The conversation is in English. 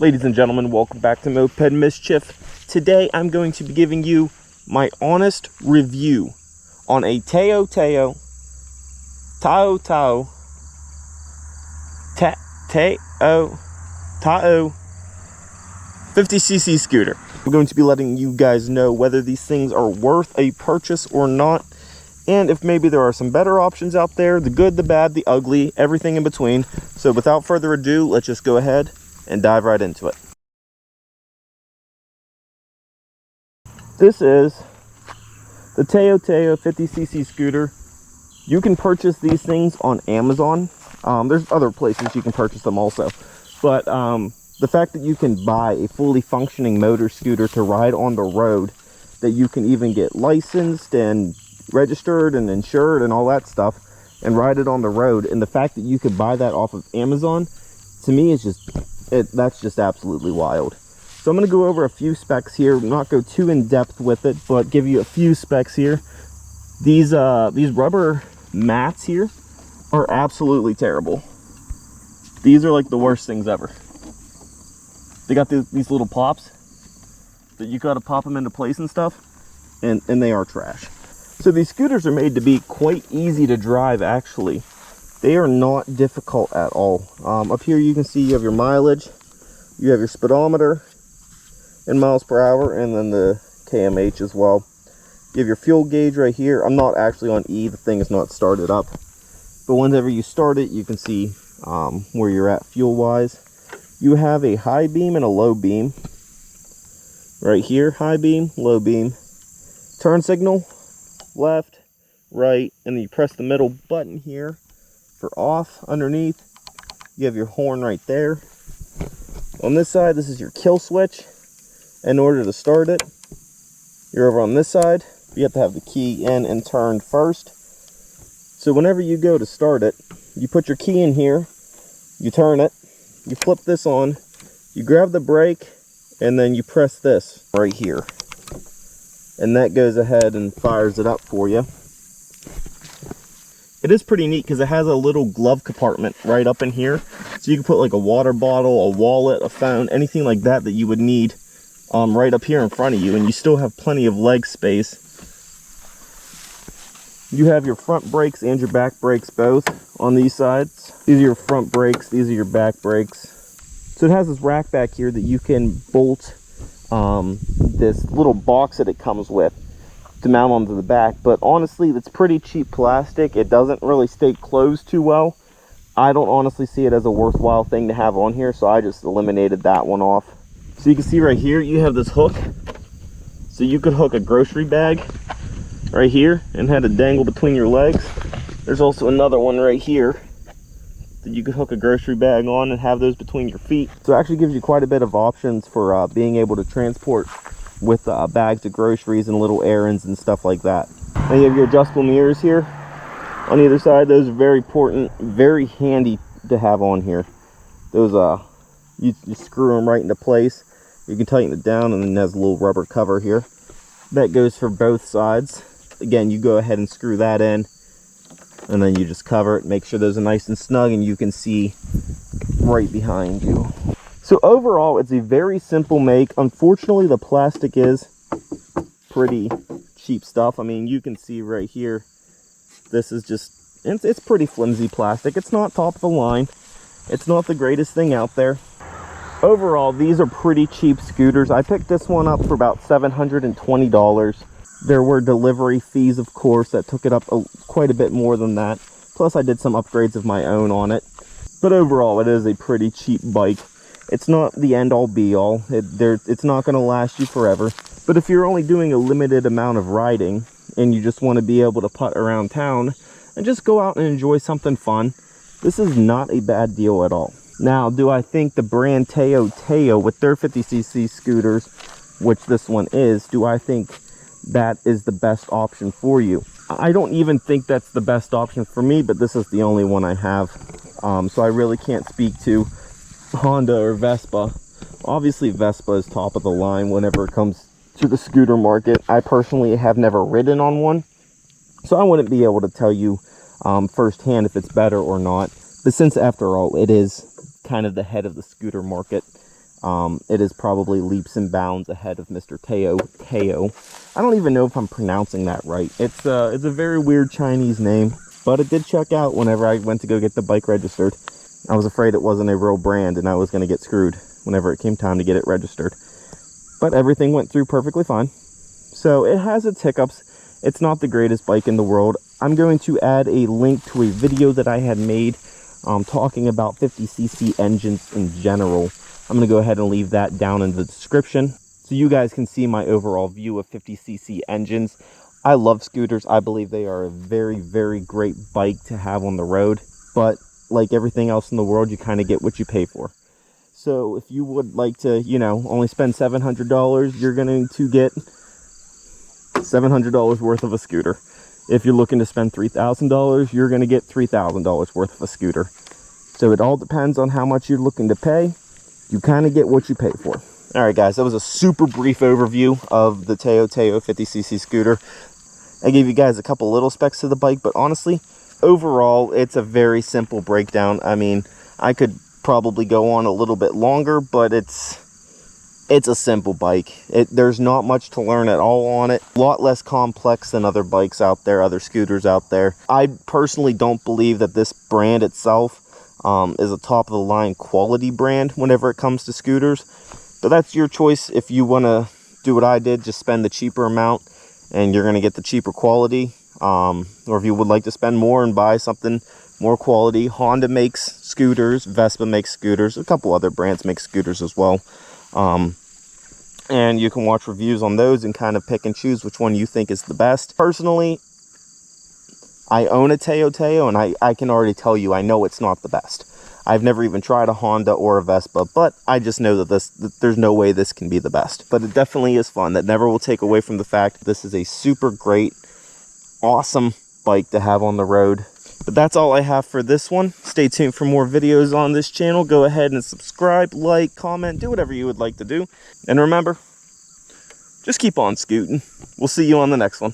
Ladies and gentlemen, welcome back to Moped Mischief. Today I'm going to be giving you my honest review on a TaoTao 50cc scooter. I'm going to be letting you guys know whether these things are worth a purchase or not, and if maybe there are some better options out there, the good, the bad, the ugly, everything in between. So without further ado, let's just go ahead and dive right into it. This is the TaoTao 50cc scooter. You can purchase these things on Amazon. There's other places you can purchase them also, but the fact that you can buy a fully functioning motor scooter to ride on the road, that you can even get licensed and registered and insured and all that stuff and ride it on the road, and the fact that you could buy that off of Amazon, to me is that's just absolutely wild. So I'm going to go over a few specs here, not go too in depth with it, but give you a few specs here. These rubber mats here are absolutely terrible. These are like the worst things ever. They got these little pops that you got to pop them into place and stuff, and they are trash. So these scooters are made to be quite easy to drive, actually. They are not difficult at all. Up here you can see you have your mileage, you have your speedometer in miles per hour, and then the kmh as well. You have your fuel gauge right here. I'm not actually on E, the thing is not started up. But whenever you start it, you can see where you're at fuel wise. You have a high beam and a low beam. Right here, high beam, low beam. Turn signal, left, right, and then you press the middle button here for off. Underneath, you have your horn right there. On this side, this is your kill switch. In order to start it, you're over on this side. You have to have the key in and turned first. So whenever you go to start it, you put your key in here, you turn it, you flip this on, you grab the brake, and then you press this right here. And that goes ahead and fires it up for you. It is pretty neat because it has a little glove compartment right up in here. So you can put like a water bottle, a wallet, a phone, anything like that that you would need right up here in front of you, and you still have plenty of leg space. You have your front brakes and your back brakes both on these sides. These are your front brakes, these are your back brakes. So it has this rack back here that you can bolt this little box that it comes with to mount onto the back, but honestly it's pretty cheap plastic. It doesn't really stay closed too well. I don't honestly see it as a worthwhile thing to have on here, so I just eliminated that one off. So you can see right here you have this hook, so you could hook a grocery bag right here and have it dangle between your legs. There's also another one right here that you could hook a grocery bag on and have those between your feet. So it actually gives you quite a bit of options for being able to transport with bags of groceries and little errands and stuff like that. And you have your adjustable mirrors here on either side. Those are very important, very handy to have on here. Those you screw them right into place. You can tighten it down, and then it has a little rubber cover here. That goes for both sides. Again, you go ahead and screw that in, and then you just cover it. Make sure those are nice and snug and you can see right behind you. So overall, it's a very simple make. Unfortunately, the plastic is pretty cheap stuff. I mean, you can see right here, this is just, it's pretty flimsy plastic. It's not top of the line. It's not the greatest thing out there. Overall, these are pretty cheap scooters. I picked this one up for about $720. There were delivery fees, of course, that took it up quite a bit more than that. Plus, I did some upgrades of my own on it. But overall, it is a pretty cheap bike. It's not the end-all be-all. It's not going to last you forever. But if you're only doing a limited amount of riding and you just want to be able to putt around town and just go out and enjoy something fun, this is not a bad deal at all. Now, do I think the brand TaoTao with their 50cc scooters, which this one is, do I think that is the best option for you? I don't even think that's the best option for me, but this is the only one I have. So I really can't speak to Honda or Vespa. Obviously, Vespa is top of the line whenever it comes to the scooter market. I personally have never ridden on one, so I wouldn't be able to tell you firsthand if it's better or not. But since, after all, it is kind of the head of the scooter market, It is probably leaps and bounds ahead of Mr. TaoTao. I don't even know if I'm pronouncing that right. It's a very weird Chinese name, but it did check out whenever I went to go get the bike registered. I was afraid it wasn't a real brand and I was going to get screwed whenever it came time to get it registered. But everything went through perfectly fine. So it has its hiccups. It's not the greatest bike in the world. I'm going to add a link to a video that I had made talking about 50cc engines in general. I'm going to go ahead and leave that down in the description so you guys can see my overall view of 50cc engines. I love scooters. I believe they are a very, very great bike to have on the road. But like everything else in the world, you kind of get what you pay for. So if you would like to, you know, only spend $700, you're going to get $700 worth of a scooter. If you're looking to spend $3,000, you're going to get $3,000 worth of a scooter. So it all depends on how much you're looking to pay. You kind of get what you pay for. All right, guys, that was a super brief overview of the TaoTao 50cc scooter. I gave you guys a couple little specs to the bike, but honestly, overall, it's a very simple breakdown. I mean, I could probably go on a little bit longer, but it's a simple bike. There's not much to learn at all on it. A lot less complex than other bikes out there, other scooters out there. I personally don't believe that this brand itself is a top of the line quality brand whenever it comes to scooters, but that's your choice. If you want to do what I did, just spend the cheaper amount and you're going to get the cheaper quality, or if you would like to spend more and buy something more quality, Honda makes scooters, Vespa makes scooters, a couple other brands make scooters as well, and you can watch reviews on those and kind of pick and choose which one you think is the best. Personally, I own a TaoTao, and I can already tell you I know it's not the best. I've never even tried a Honda or a Vespa, but I just know that there's no way this can be the best. But it definitely is fun. That never will take away from the fact that this is a super great, awesome bike to have on the road. But that's all I have for this one. Stay tuned for more videos on this channel. Go ahead and subscribe, like, comment, do whatever you would like to do. And remember, just keep on scooting. We'll see you on the next one.